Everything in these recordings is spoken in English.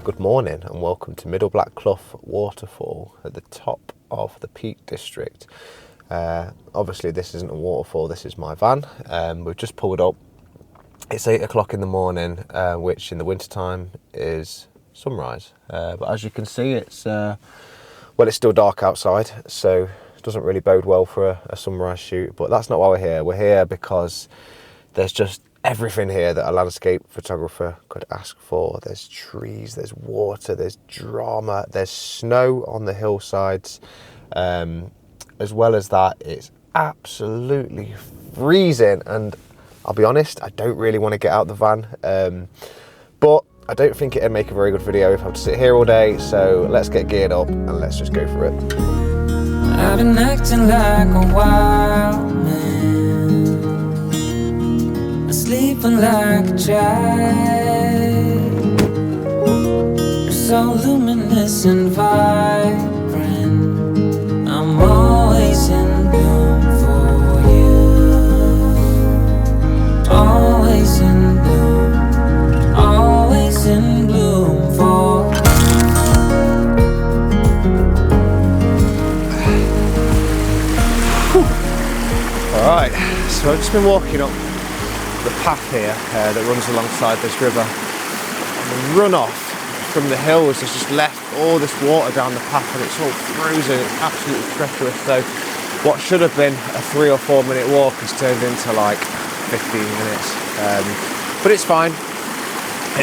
Good morning and welcome to Middle Black Clough waterfall at the top of the Peak District. Obviously this isn't a waterfall, this is my van. We've just pulled up. It's 8 o'clock in the morning, which in the winter time is sunrise. But as you can see, it's still dark outside, so it doesn't really bode well for a sunrise shoot. But that's not why we're here. We're here because there's just everything here that a landscape photographer could ask for. There's trees, there's water, there's drama, there's snow on the hillsides. As well as that, it's absolutely freezing, and I'll be honest, I don't really want to get out the van, but I don't think it'd make a very good video if I have to sit here all day. So let's get geared up and let's just go for it. I've been acting like a wild man, sleeping like a child, so luminous and vibrant. I'm always in bloom for you, always in bloom, always in bloom for you. Alright, so I've just been walking up the path here that runs alongside this river, and the runoff from the hills has just left all this water down the path, and it's all frozen. It's absolutely treacherous. So what should have been a 3 or 4 minute walk has turned into like 15 minutes, but it's fine.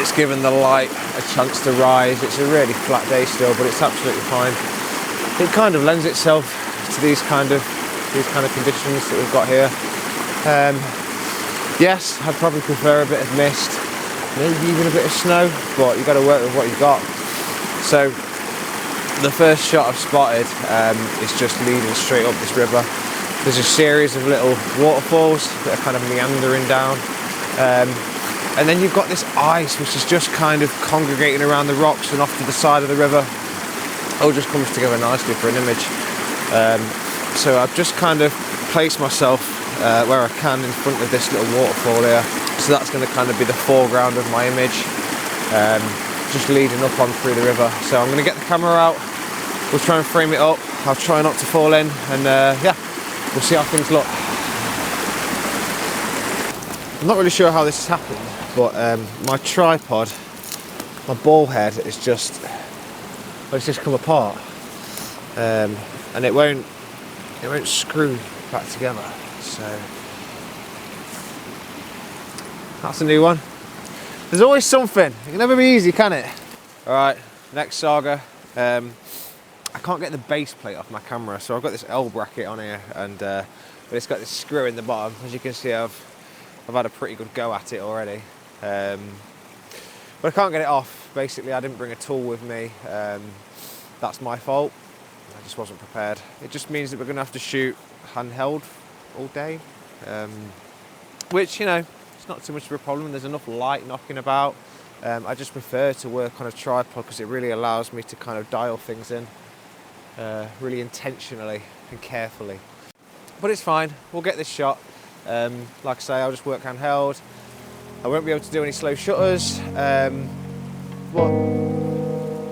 It's given the light a chance to rise. It's a really flat day still, but it's absolutely fine. It kind of lends itself to these kind of conditions that we've got here. Yes, I'd probably prefer a bit of mist, maybe even a bit of snow, but you've got to work with what you've got. So the first shot I've spotted is just leading straight up this river. There's a series of little waterfalls that are kind of meandering down, and then you've got this ice which is just kind of congregating around the rocks and off to the side of the river. It all just comes together nicely for an image. So I've just kind of placed myself where I can in front of this little waterfall here. So that's going to kind of be the foreground of my image, just leading up on through the river. So I'm going to get the camera out, we'll try and frame it up, I'll try not to fall in, and yeah, we'll see how things look. I'm not really sure how this has happened, but my tripod, my ball head is just, it's just come apart, and it won't screw back together. So that's a new one. There's always something. It can never be easy, can it? All right, next saga. I can't get the base plate off my camera, so I've got this L bracket on here, and but it's got this screw in the bottom. As you can see, I've had a pretty good go at it already, but I can't get it off. Basically, I didn't bring a tool with me. That's my fault. I just wasn't prepared. It just means that we're going to have to shoot handheld all day, which, you know, it's not too much of a problem. There's enough light knocking about. I just prefer to work on a tripod because it really allows me to kind of dial things in really intentionally and carefully. But it's fine, we'll get this shot. Like I say, I'll just work handheld. I won't be able to do any slow shutters, but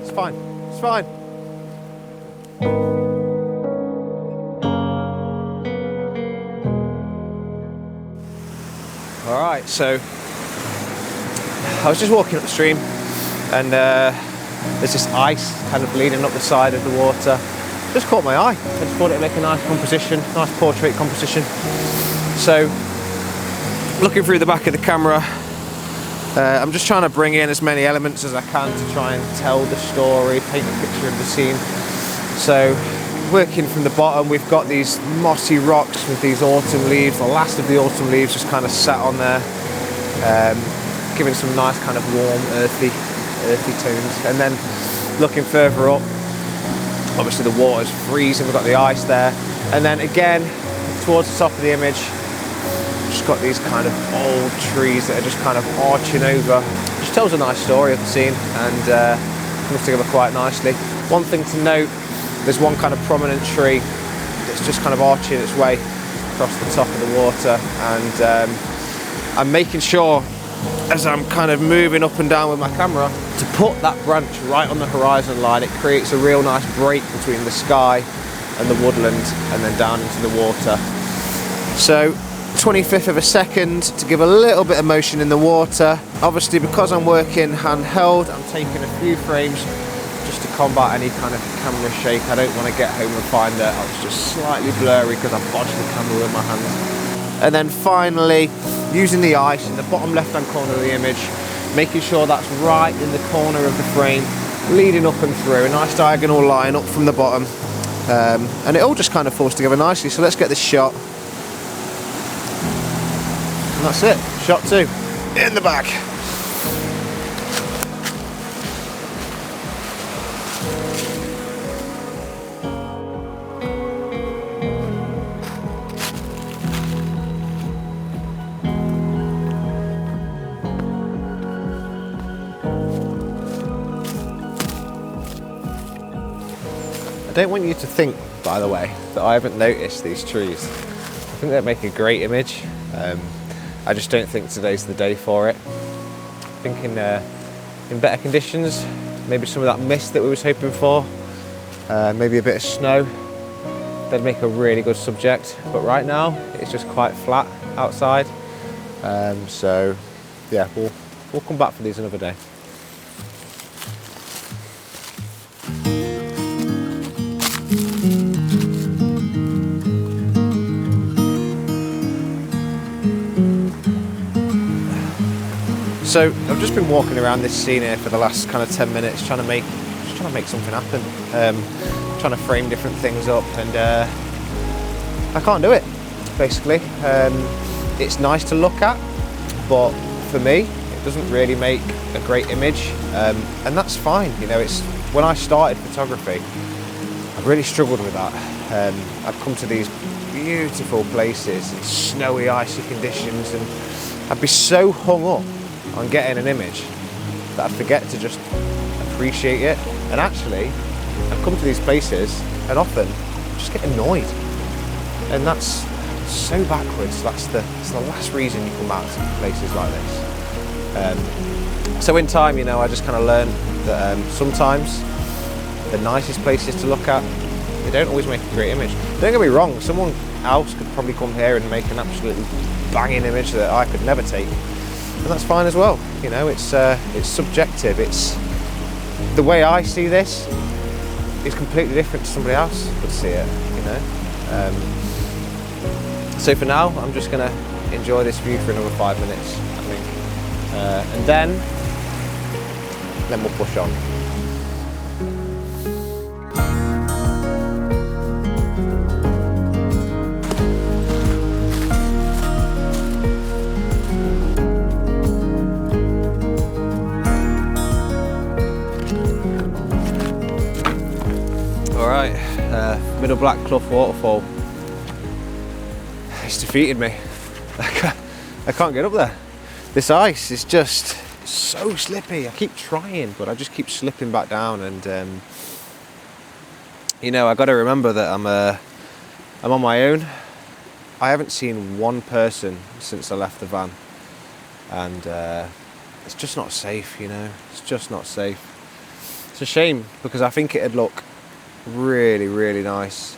it's fine, it's fine. Alright, so I was just walking up the stream, and there's this ice kind of leading up the side of the water. Just caught my eye. I just thought it'd make a nice composition, nice portrait composition. So, looking through the back of the camera, I'm just trying to bring in as many elements as I can to try and tell the story, paint a picture of the scene. So, working from the bottom, we've got these mossy rocks with these autumn leaves, the last of the autumn leaves just kind of sat on there, giving some nice kind of warm, earthy tones. And then looking further up, obviously the water's freezing, we've got the ice there. And then again, towards the top of the image, just got these kind of old trees that are just kind of arching over. Just tells a nice story of the scene, and comes together quite nicely. One thing to note, there's one kind of prominent tree that's just kind of arching its way across the top of the water, and I'm making sure as I'm kind of moving up and down with my camera to put that branch right on the horizon line, it creates a real nice break between the sky and the woodland and then down into the water. So 25th of a second to give a little bit of motion in the water. Obviously, because I'm working handheld, I'm taking a few frames just to combat any kind of camera shake. I don't want to get home and find that I was just slightly blurry because I bodged the camera with my hand. And then finally, using the ice in the bottom left-hand corner of the image, making sure that's right in the corner of the frame, leading up and through, a nice diagonal line up from the bottom. And it all just kind of falls together nicely. So let's get this shot. And that's it, shot 2, in the back. I don't want you to think, by the way, that I haven't noticed these trees. I think they make a great image. I just don't think today's the day for it. I think in better conditions, maybe some of that mist that we was hoping for, maybe a bit of snow, they'd make a really good subject. But right now, it's just quite flat outside. So yeah, we'll come back for these another day. So I've just been walking around this scene here for the last kind of 10 minutes, trying to make something happen, trying to frame different things up, and I can't do it. Basically, it's nice to look at, but for me, it doesn't really make a great image, and that's fine. You know, it's when I started photography, I really struggled with that. I'd come to these beautiful places in snowy, icy conditions, and I'd be so hung up on getting an image that I forget to just appreciate it. And actually, I've come to these places and often just get annoyed, and that's so backwards. That's the last reason you come out to places like this. So in time, you know, I just kind of learned that sometimes the nicest places to look at, they don't always make a great image. Don't get me wrong, someone else could probably come here and make an absolutely banging image that I could never take. And that's fine as well. You know, it's subjective. It's the way I see this is completely different to somebody else would see it. You know. So for now, I'm just gonna enjoy this view for another 5 minutes, I think, and then we'll push on. Middle Black Clough waterfall. It's defeated me. I can't get up there. This ice is just so slippy. I keep trying, but I just keep slipping back down. And you know, I got to remember that I'm on my own. I haven't seen one person since I left the van, and it's just not safe. You know, it's just not safe. It's a shame because I think it'd look really, really nice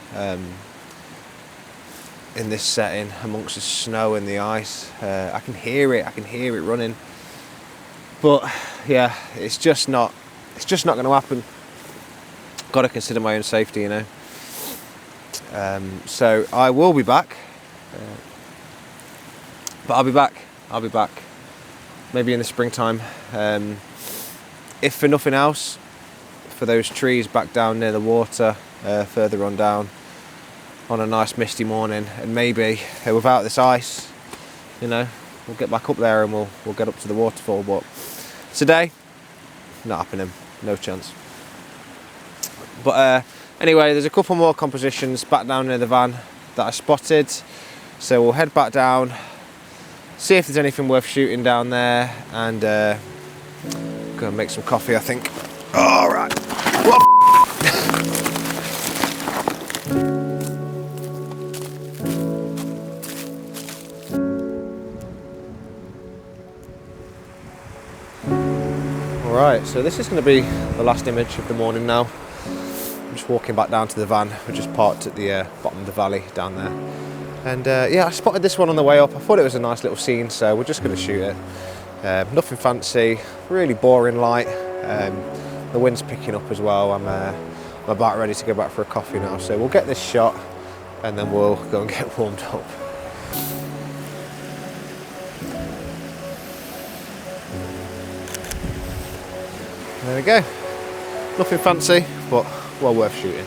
in this setting amongst the snow and the ice. I can hear it running, but yeah, it's just not going to happen. Got to consider my own safety, you know. So I will be back, but I'll be back maybe in the springtime, if for nothing else, for those trees back down near the water, further on down, on a nice misty morning, and maybe without this ice, you know, we'll get back up there and we'll get up to the waterfall. But today, not happening, no chance. But anyway, there's a couple more compositions back down near the van that I spotted, so we'll head back down, see if there's anything worth shooting down there, and go and make some coffee, I think. All right. All right. Right, so this is going to be the last image of the morning now. I'm just walking back down to the van. We're just parked at the bottom of the valley down there. And yeah, I spotted this one on the way up. I thought it was a nice little scene, so we're just going to shoot it. Nothing fancy, really boring light. The wind's picking up as well. I'm about ready to go back for a coffee now, so we'll get this shot and then we'll go and get warmed up. There we go. Nothing fancy, but well worth shooting.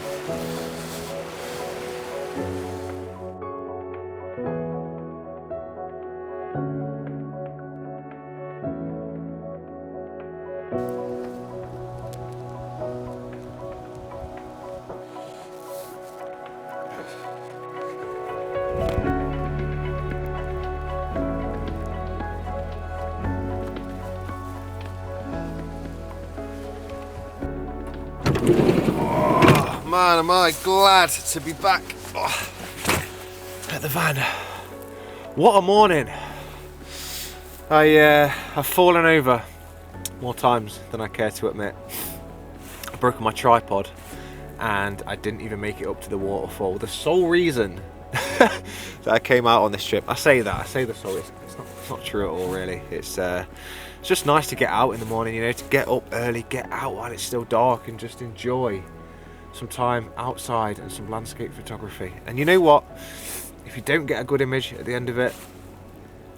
Man, am I glad to be back at the van. What a morning. I've fallen over more times than I care to admit. I've broken my tripod and I didn't even make it up to the waterfall. The sole reason that I came out on this trip, I say the sole, it's not true at all really. It's just nice to get out in the morning, you know, to get up early, get out while it's still dark and just enjoy some time outside and some landscape photography. And you know what? If you don't get a good image at the end of it,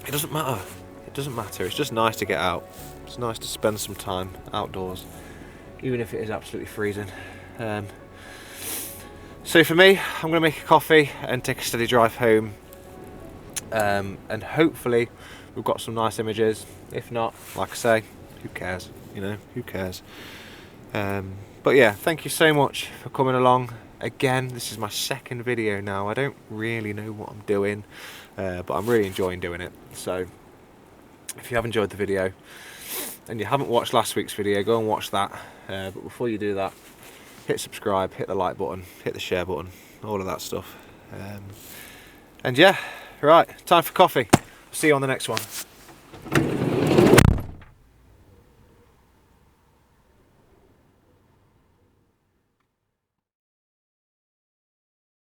it doesn't matter. It doesn't matter. It's just nice to get out. It's nice to spend some time outdoors, even if it is absolutely freezing. So for me, I'm going to make a coffee and take a steady drive home. And hopefully we've got some nice images. If not, like I say, who cares? You know, who cares? But yeah, thank you so much for coming along. Again, this is my second video now. I don't really know what I'm doing, but I'm really enjoying doing it. So if you have enjoyed the video and you haven't watched last week's video, go and watch that. But before you do that, hit subscribe, hit the like button, hit the share button, all of that stuff. And yeah, right, time for coffee. See you on the next one.